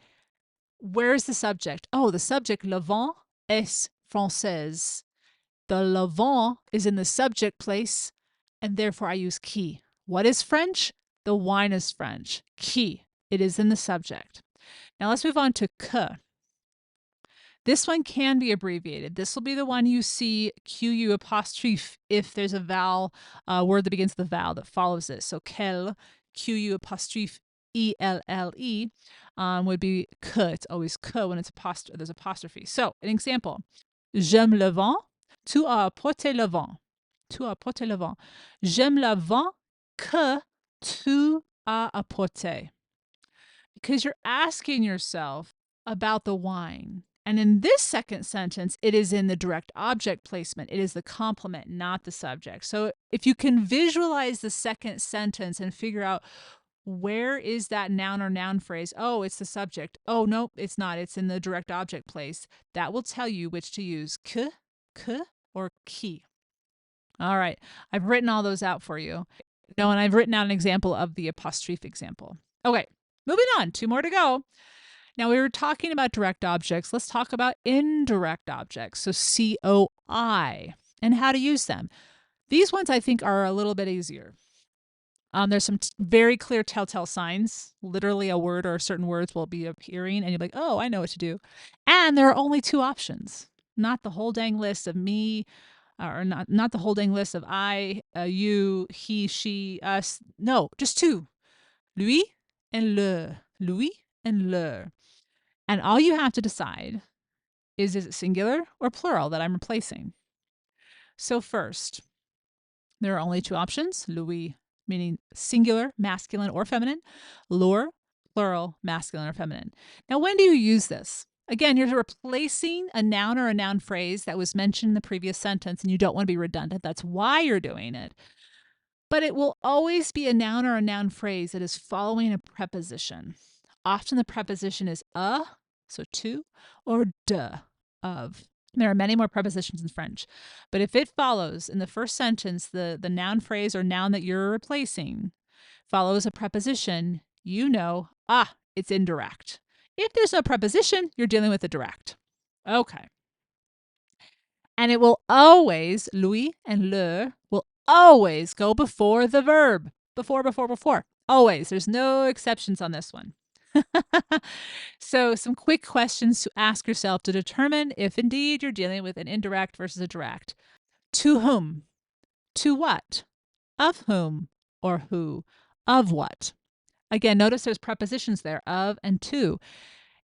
Where's the subject? Oh, the subject, le vin est français. The le vin is in the subject place, and therefore I use qui. What is French? The wine is French. Qui. It is in the subject. Now let's move on to que. This one can be abbreviated. This will be the one you see QU apostrophe if there's a vowel, word that begins with a vowel that follows it. So quel, QU apostrophe ELLE, would be que. It's always que when there's apostrophe. So an example, j'aime le vin, tu as apporté le vin. Tu as apporté le vin. J'aime le vin que tu as apporté. Because you're asking yourself about the wine. And in this second sentence, it is in the direct object placement. It is the complement, not the subject. So if you can visualize the second sentence and figure out where is that noun or noun phrase, oh, it's the subject. Oh, no, it's not. It's in the direct object place. That will tell you which to use, que, or qui. All right, I've written all those out for you. No, and I've written out an example of the apostrophe example. Okay, moving on, two more to go. Now, we were talking about direct objects. Let's talk about indirect objects. So COI and how to use them. These ones I think are a little bit easier. There's some very clear telltale signs. Literally a word or certain words will be appearing and you'll be like, oh, I know what to do. And there are only two options, not the whole dang list of me, or not the whole dang list of I, you, he, she, us. No, just two. Lui and le. Lui and le. And all you have to decide is it singular or plural that I'm replacing? So first, there are only two options, Louis, meaning singular, masculine or feminine, lure, plural, masculine or feminine. Now, when do you use this? Again, you're replacing a noun or a noun phrase that was mentioned in the previous sentence, and you don't want to be redundant. That's why you're doing it. But it will always be a noun or a noun phrase that is following a preposition. Often the preposition is a, so to, or de, of. There are many more prepositions in French. But if it follows in the first sentence, the noun phrase or noun that you're replacing follows a preposition, you know, it's indirect. If there's no preposition, you're dealing with a direct. Okay. And it will always, lui and le, will always go before the verb. Before. Always. There's no exceptions on this one. So some quick questions to ask yourself to determine if indeed you're dealing with an indirect versus a direct. To whom? To what? Of whom or who? Of what? Again, notice there's prepositions there, of and to.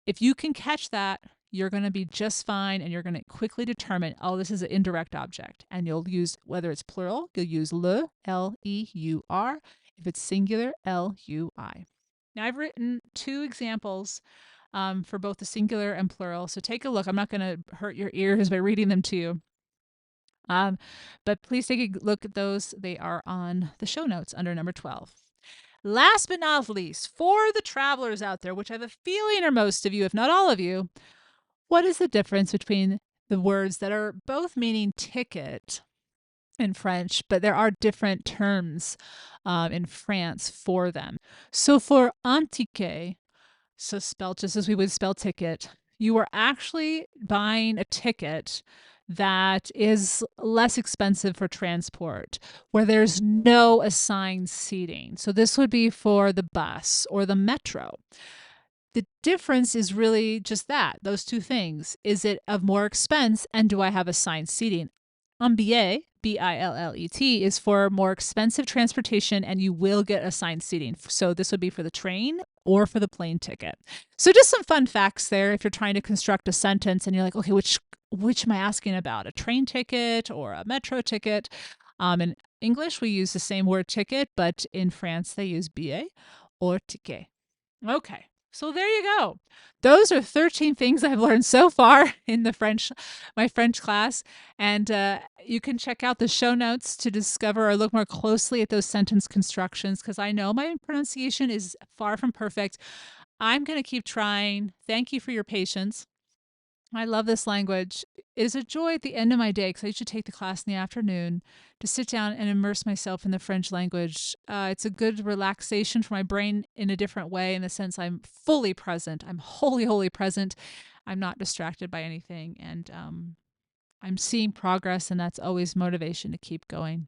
If you can catch that, you're going to be just fine and you're going to quickly determine, oh, this is an indirect object. And you'll use, whether it's plural, you'll use le, L-E-U-R. If it's singular, L-U-I. Now, I've written two examples for both the singular and plural. So take a look. I'm not going to hurt your ears by reading them to you. But please take a look at those. They are on the show notes under number 12. Last but not least, for the travelers out there, which I have a feeling are most of you, if not all of you, what is the difference between the words that are both meaning ticket in French, but there are different terms in France for them? So for un ticket, so spelled just as we would spell ticket, you are actually buying a ticket that is less expensive for transport, where there's no assigned seating. So this would be for the bus or the metro. The difference is really just that, those two things. Is it of more expense, and do I have assigned seating? Un billet, billet, is for more expensive transportation, and you will get assigned seating. So this would be for the train or for the plane ticket. So just some fun facts there if you're trying to construct a sentence and you're like, okay, which am I asking about? A train ticket or a metro ticket? In English, we use the same word ticket, but in France, they use billet or ticket. Okay. So there you go. Those are 13 things I've learned so far in my French class. And you can check out the show notes to discover or look more closely at those sentence constructions, because I know my pronunciation is far from perfect. I'm going to keep trying. Thank you for your patience. I love this language. It is a joy at the end of my day, because I usually take the class in the afternoon, to sit down and immerse myself in the French language. It's a good relaxation for my brain in a different way, in the sense I'm fully present. I'm wholly, wholly present. I'm not distracted by anything. And I'm seeing progress, and that's always motivation to keep going.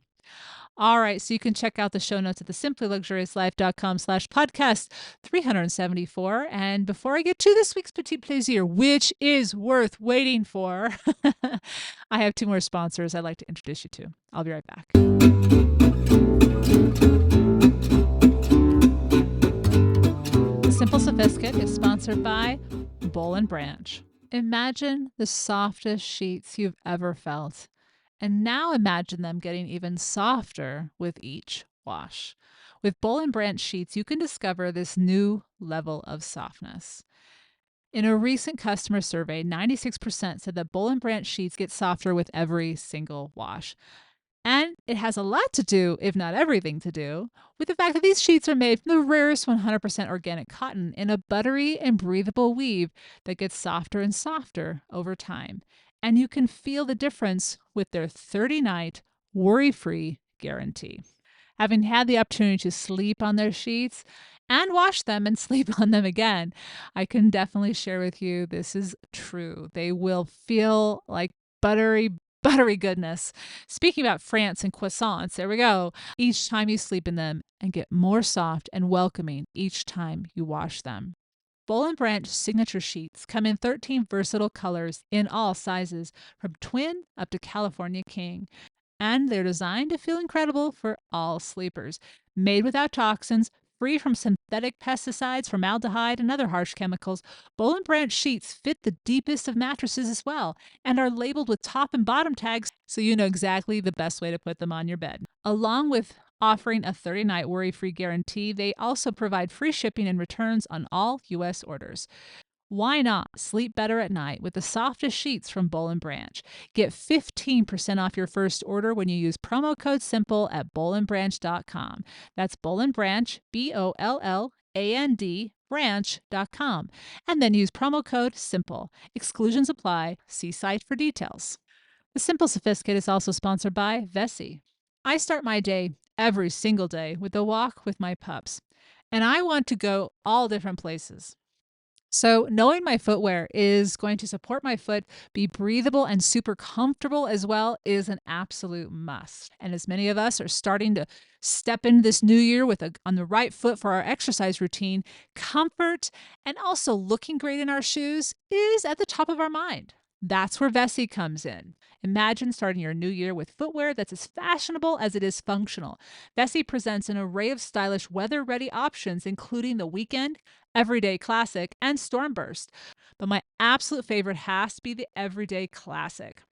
All right, so you can check out the show notes at the simplyluxuriouslife.com/podcast 374. And before I get to this week's petit plaisir, which is worth waiting for, I have two more sponsors I'd like to introduce you to. I'll be right back. The Simple Sophisticate is sponsored by Boll & Branch. Imagine the softest sheets you've ever felt. And now imagine them getting even softer with each wash. With Boll & Branch sheets, you can discover this new level of softness. In a recent customer survey, 96% said that Boll & Branch sheets get softer with every single wash. And it has a lot to do, if not everything to do, with the fact that these sheets are made from the rarest 100% organic cotton in a buttery and breathable weave that gets softer and softer over time. And you can feel the difference with their 30-night worry-free guarantee. Having had the opportunity to sleep on their sheets and wash them and sleep on them again, I can definitely share with you this is true. They will feel like buttery goodness. Speaking about France and croissants, there we go. Each time you sleep in them, and get more soft and welcoming each time you wash them. Boll & Branch signature sheets come in 13 versatile colors in all sizes, from twin up to California King. And they're designed to feel incredible for all sleepers. Made without toxins, free from synthetic pesticides, formaldehyde, and other harsh chemicals, Boll & Branch sheets fit the deepest of mattresses as well, and are labeled with top and bottom tags so you know exactly the best way to put them on your bed. Along with offering a 30-night worry-free guarantee, they also provide free shipping and returns on all U.S. orders. Why not sleep better at night with the softest sheets from Boll & Branch? Get 15% off your first order when you use promo code SIMPLE at bollandbranch.com. That's Boll & Branch, BOLLAND, branch.com. And then use promo code SIMPLE. Exclusions apply. See site for details. The Simple Sophisticate is also sponsored by Vessi. I start my day every single day with a walk with my pups, and I want to go all different places. So knowing my footwear is going to support my foot, be breathable and super comfortable as well, is an absolute must. And as many of us are starting to step into this new year on the right foot for our exercise routine, comfort and also looking great in our shoes is at the top of our mind. That's where Vessi comes in. Imagine starting your new year with footwear that's as fashionable as it is functional. Vessi presents an array of stylish weather-ready options, including the Weekend, Everyday Classic, and Stormburst. But my absolute favorite has to be the Everyday Classic,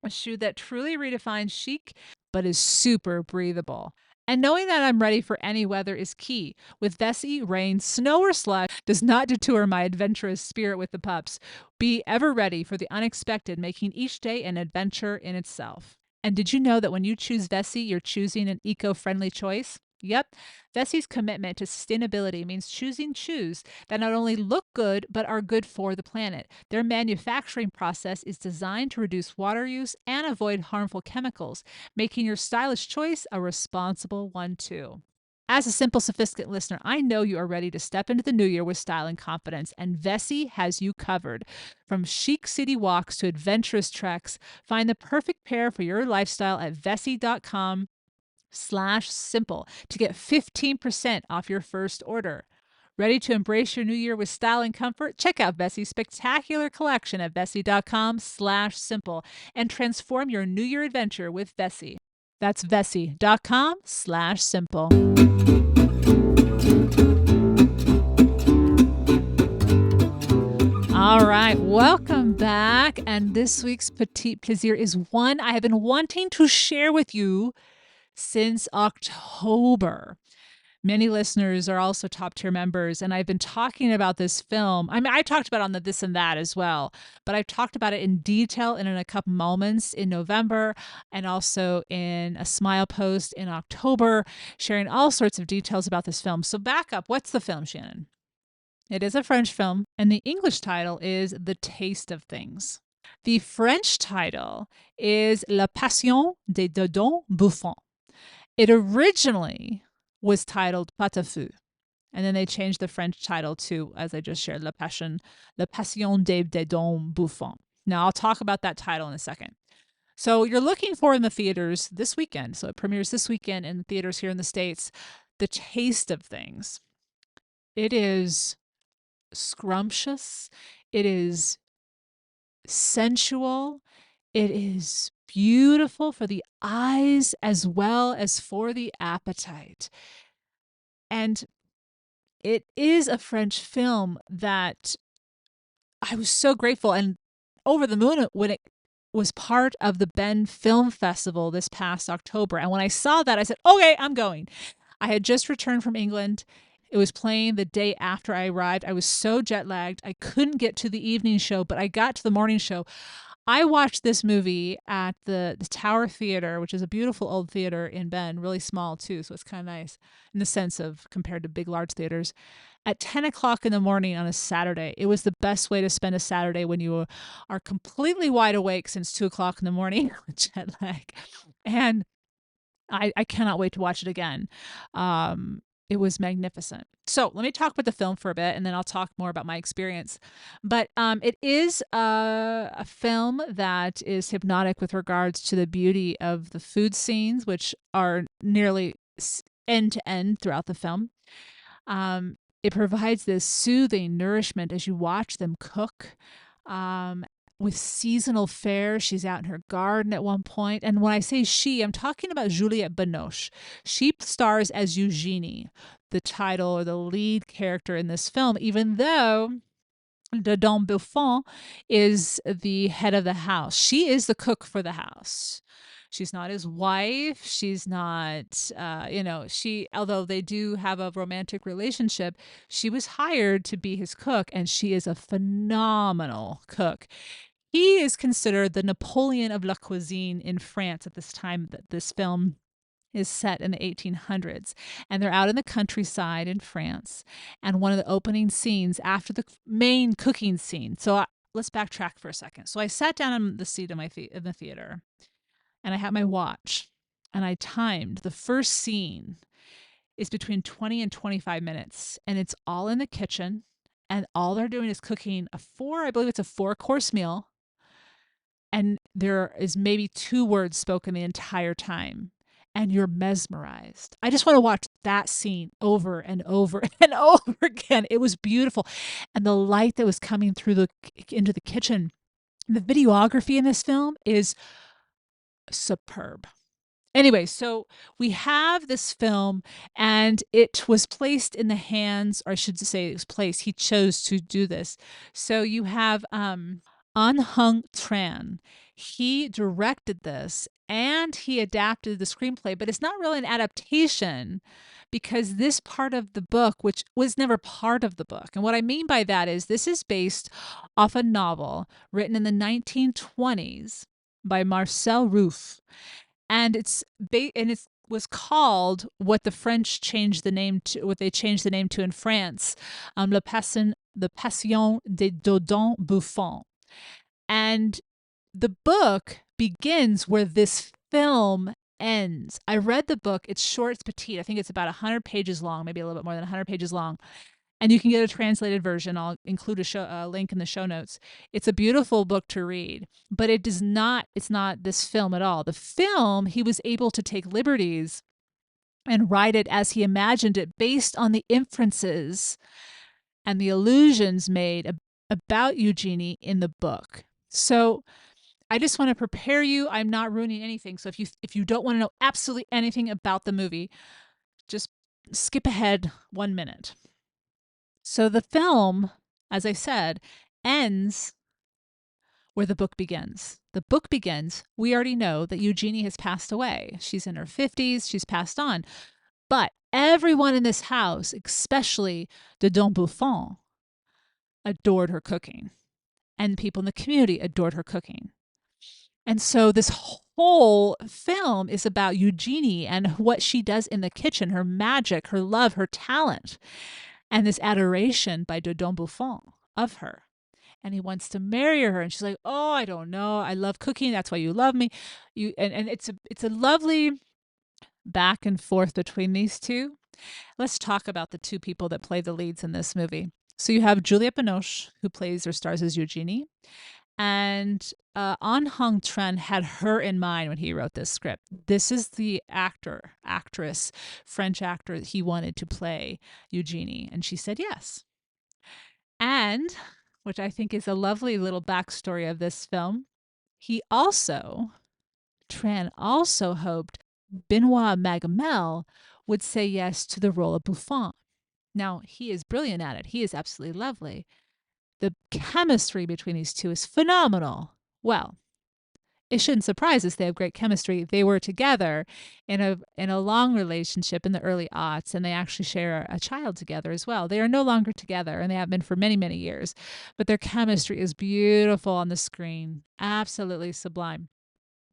a shoe that truly redefines chic but is super breathable. And knowing that I'm ready for any weather is key. With Vessi, rain, snow, or slush does not detour my adventurous spirit with the pups. Be ever ready for the unexpected, making each day an adventure in itself. And did you know that when you choose Vessi, you're choosing an eco-friendly choice? Yep. Vessi's commitment to sustainability means choosing shoes that not only look good, but are good for the planet. Their manufacturing process is designed to reduce water use and avoid harmful chemicals, making your stylish choice a responsible one too. As a simple, sophisticated listener, I know you are ready to step into the new year with style and confidence, and Vessi has you covered. From chic city walks to adventurous treks, find the perfect pair for your lifestyle at vessi.com/simple to get 15% off your first order. Ready to embrace your new year with style and comfort? Check out Vessi's spectacular collection at vessi.com/simple and transform your new year adventure with Vessi. That's vessi.com/simple. All right, welcome back. And this week's Petit Plaisir is one I have been wanting to share with you since October. Many listeners are also top tier members, and I've been talking about this film. I mean, I talked about it on the This and That as well, but I've talked about it in detail in a couple moments in November and also in a Smile post in October, sharing all sorts of details about this film. So back up. What's the film, Shannon? It is a French film, and the English title is The Taste of Things. The French title is La Passion des Dodons Bouffons. It originally was titled Pot à Feu, and then they changed the French title to, as I just shared, La Passion des Dodons Bouffons. Now, I'll talk about that title in a second. So you're looking for in the theaters this weekend, so it premieres this weekend in the theaters here in the States, The Taste of Things. It is scrumptious. It is sensual. It is beautiful for the eyes as well as for the appetite. And it is a French film that I was so grateful and over the moon when it was part of the Bend Film Festival this past October. And when I saw that, I said, okay, I'm going. I had just returned from England. It was playing the day after I arrived. I was so jet lagged. I couldn't get to the evening show, but I got to the morning show. I watched this movie at the Tower Theater, which is a beautiful old theater in Bend, really small too, so it's kind of nice in the sense of compared to big, large theaters, at 10 o'clock in the morning on a Saturday. It was the best way to spend a Saturday when you are completely wide awake since 2 o'clock in the morning with jet lag. And I cannot wait to watch it again. It was magnificent. So let me talk about the film for a bit, and then I'll talk more about my experience. But it is a film that is hypnotic with regards to the beauty of the food scenes, which are nearly end to end throughout the film. It provides this soothing nourishment as you watch them cook. With seasonal fare. She's out in her garden at one point. And when I say she, I'm talking about Juliette Binoche. She stars as Eugenie, the title or the lead character in this film, even though Dodon Buffon is the head of the house. She is the cook for the house. She's not his wife. She's not, although they do have a romantic relationship, she was hired to be his cook, and she is a phenomenal cook. He is considered the Napoleon of la cuisine in France at this time that this film is set in the 1800s. And they're out in the countryside in France. And one of the opening scenes after the main cooking scene. So let's backtrack for a second. So I sat down on the seat in the theater, and I had my watch, and I timed the first scene is between 20 and 25 minutes, and it's all in the kitchen, and all they're doing is cooking I believe it's a 4-course meal. And there is maybe 2 words spoken the entire time, and you're mesmerized. I just want to watch that scene over and over and over again. It was beautiful. And the light that was coming through into the kitchen, the videography in this film is superb. Anyway, so we have this film, and it was placed in the hands, or I should say it was placed. He chose to do this. So you have An Hung Tran. He directed this and he adapted the screenplay, but it's not really an adaptation because this part of the book, which was never part of the book, and what I mean by that is this is based off a novel written in the 1920s by Marcel Ruff, and it was called what the French changed the name to, what they changed the name to in France, Le Passion des Dodons Bouffons. And the book begins where this film ends. I read the book. It's short, it's petite. I think it's about 100 pages long, maybe a little bit more than 100 pages long. And you can get a translated version. I'll include a link in the show notes. It's a beautiful book to read, but it's not this film at all. The film, he was able to take liberties and write it as he imagined it based on the inferences and the allusions made about Eugenie in the book. So I just want to prepare you. I'm not ruining anything. So if you don't want to know absolutely anything about the movie, just skip ahead 1 minute. So the film, as I said, ends where the book begins. The book begins, we already know that Eugenie has passed away. She's in her 50s, she's passed on. But everyone in this house, especially the Don Buffon, adored her cooking. And people in the community adored her cooking. And so this whole film is about Eugenie and what she does in the kitchen, her magic, her love, her talent, and this adoration by Dodon Buffon of her. And he wants to marry her, and she's like, "Oh, I don't know. I love cooking. That's why you love me." And it's a lovely back and forth between these two. Let's talk about the two people that play the leads in this movie. So you have Juliette Binoche, who plays or stars as Eugenie, and An Hung Tran had her in mind when he wrote this script. This is the actress, French actor that he wanted to play Eugenie, and she said yes. And, which I think is a lovely little backstory of this film, Tran also hoped Benoit Magimel would say yes to the role of Buffon. Now, he is brilliant at it. He is absolutely lovely. The chemistry between these two is phenomenal. Well, it shouldn't surprise us they have great chemistry. They were together in a long relationship in the early aughts, and they actually share a child together as well. They are no longer together, and they have been for many, many years. But their chemistry is beautiful on the screen. Absolutely sublime.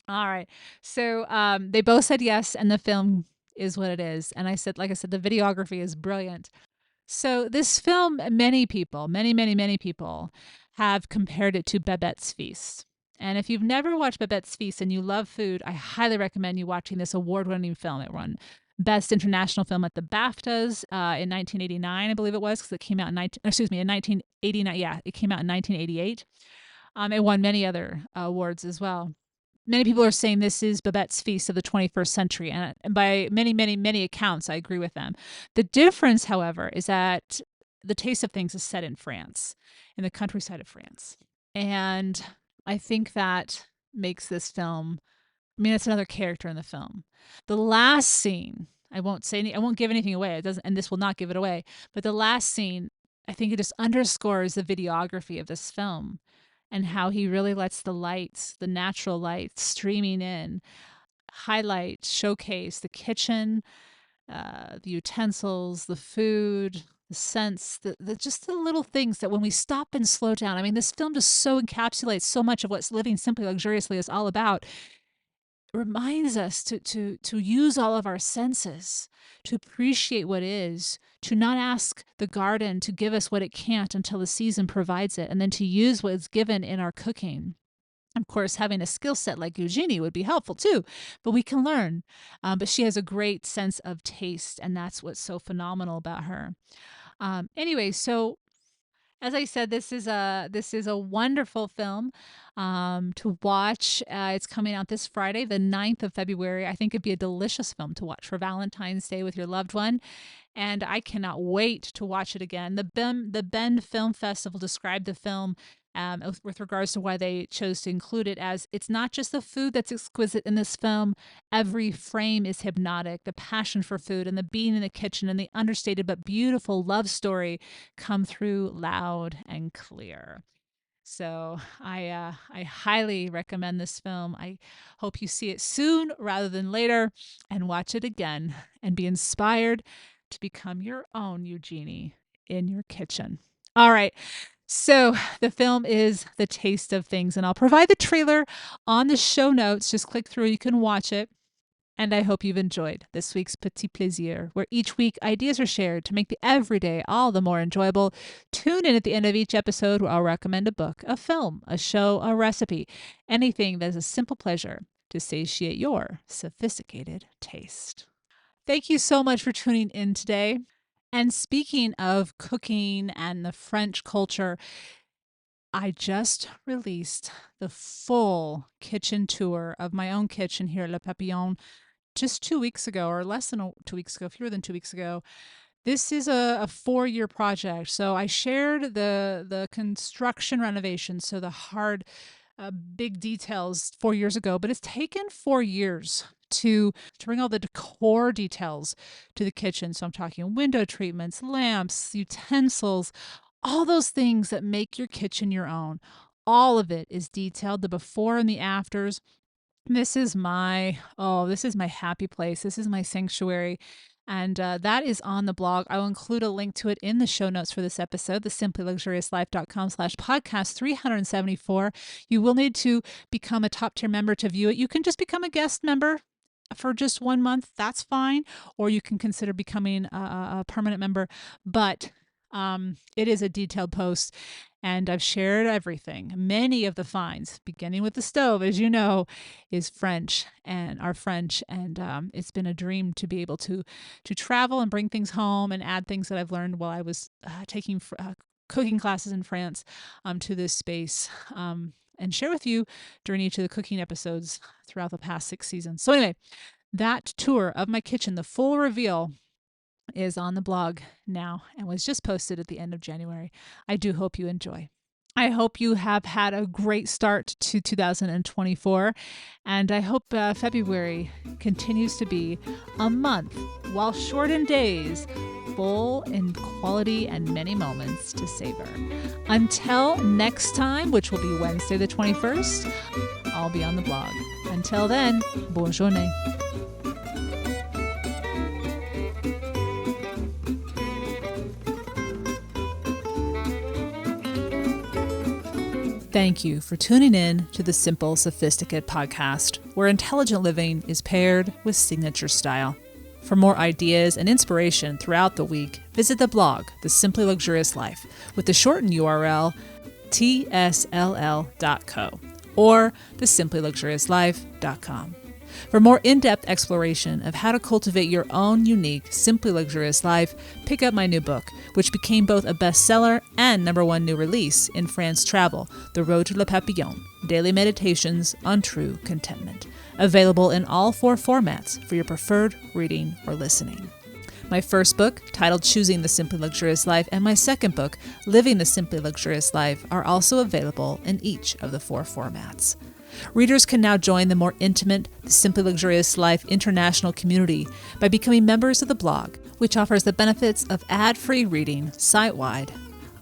All right. So they both said yes, and the film is what it is. And like I said, the videography is brilliant. So this film, many people, many people have compared it to Babette's Feast. And if you've never watched Babette's Feast and you love food, I highly recommend you watching this award-winning film. It won Best International Film at the BAFTAs in 1989, I believe it was, because it came out in 1989. Yeah, it came out in 1988. It won many other awards as well. Many people are saying this is Babette's Feast of the 21st century, and by many accounts, I agree with them. The difference, however, is that the taste of things is set in France, in the countryside of France. And I think that makes this film, I mean, it's another character in the film. The last scene, I won't give anything away. It doesn't, and this will not give it away. But the last scene, I think it just underscores the videography of this film and how he really lets the lights, the natural lights streaming in, highlight, showcase the kitchen, the utensils, the food, the scents, just the little things that when we stop and slow down, I mean, this film just so encapsulates so much of what living simply luxuriously is all about. It reminds us to use all of our senses, to appreciate what is, to not ask the garden to give us what it can't until the season provides it, and then to use what is given in our cooking. Of course, having a skill set like Eugenie would be helpful too, but we can learn. But she has a great sense of taste, and that's what's so phenomenal about her. Anyway, so as I said, this is a wonderful film to watch. It's coming out this Friday, the 9th of February. I think it'd be a delicious film to watch for Valentine's Day with your loved one. And I cannot wait to watch it again. The Bend Film Festival described the film with regards to why they chose to include it as it's not just the food that's exquisite in this film. Every frame is hypnotic. The passion for food and the being in the kitchen and the understated but beautiful love story come through loud and clear. So I highly recommend this film. I hope you see it soon rather than later and watch it again and be inspired to become your own Eugenie in your kitchen. All right. So the film is The Taste of Things, and I'll provide the trailer on the show notes. Just click through. You can watch it. And I hope you've enjoyed this week's Petit Plaisir, where each week ideas are shared to make the everyday all the more enjoyable. Tune in at the end of each episode where I'll recommend a book, a film, a show, a recipe, anything that is a simple pleasure to satiate your sophisticated taste. Thank you so much for tuning in today. And speaking of cooking and the French culture, I just released the full kitchen tour of my own kitchen here at Le Papillon just 2 weeks ago, or less than 2 weeks ago, fewer than 2 weeks ago. This is a 4-year project. So I shared the construction renovation, so the hard, big details 4 years ago, but it's taken 4 years to bring all the decor details to the kitchen. So I'm talking window treatments, lamps, utensils, all those things that make your kitchen your own. All of it is detailed, the before and the afters. This is my happy place. This is my sanctuary. And that is on the blog. I will include a link to it in the show notes for this episode, the simplyluxuriouslife.com/podcast 374. You will need to become a top tier member to view it. You can just become a guest member for just 1 month. That's fine. Or you can consider becoming a permanent member. But it is a detailed post, and I've shared everything. Many of the finds, beginning with the stove, as you know, is French and are French. And it's been a dream to be able to travel and bring things home and add things that I've learned while I was taking cooking classes in France to this space and share with you during each of the cooking episodes throughout the past 6 seasons. So anyway, that tour of my kitchen, the full reveal, is on the blog now and was just posted at the end of January. I do hope you enjoy. I hope you have had a great start to 2024, and I hope February continues to be a month, while short in days, full in quality and many moments to savor. Until next time, which will be Wednesday the 21st, I'll be on the blog. Until then, bonjour. Thank you for tuning in to the Simple Sophisticate podcast, where intelligent living is paired with signature style. For more ideas and inspiration throughout the week, visit the blog, The Simply Luxurious Life, with the shortened URL TSLL.co or thesimplyluxuriouslife.com. For more in-depth exploration of how to cultivate your own unique, simply luxurious life, pick up my new book, which became both a bestseller and #1 new release in France travel, The Road to Le Papillon, Daily Meditations on True Contentment. Available in all 4 formats for your preferred reading or listening. My first book, titled Choosing the Simply Luxurious Life, and my second book, Living the Simply Luxurious Life, are also available in each of the 4 formats. Readers can now join the more intimate The Simply Luxurious Life international community by becoming members of the blog, which offers the benefits of ad-free reading site-wide,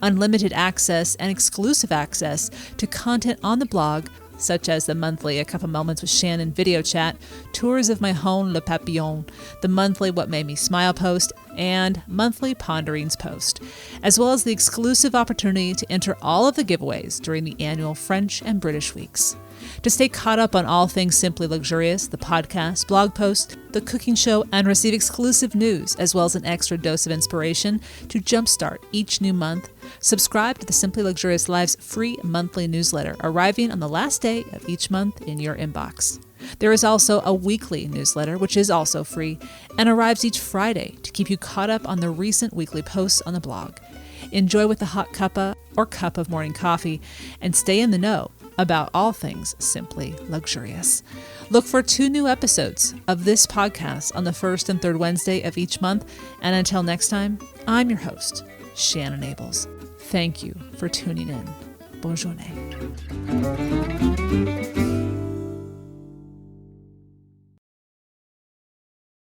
unlimited access and exclusive access to content on the blog, such as the monthly A Couple Moments with Shannon video chat, tours of my home Le Papillon, the monthly What Made Me Smile post, and monthly Ponderings post, as well as the exclusive opportunity to enter all of the giveaways during the annual French and British weeks. To stay caught up on all things Simply Luxurious, the podcast, blog post, the cooking show, and receive exclusive news, as well as an extra dose of inspiration to jumpstart each new month, subscribe to the Simply Luxurious Life's free monthly newsletter, arriving on the last day of each month in your inbox. There is also a weekly newsletter, which is also free, and arrives each Friday to keep you caught up on the recent weekly posts on the blog. Enjoy with a hot cuppa or cup of morning coffee, and stay in the know about all things simply luxurious. Look for 2 new episodes of this podcast on the 1st and 3rd Wednesday of each month. And until next time, I'm your host, Shannon Ables. Thank you for tuning in. Bonjour.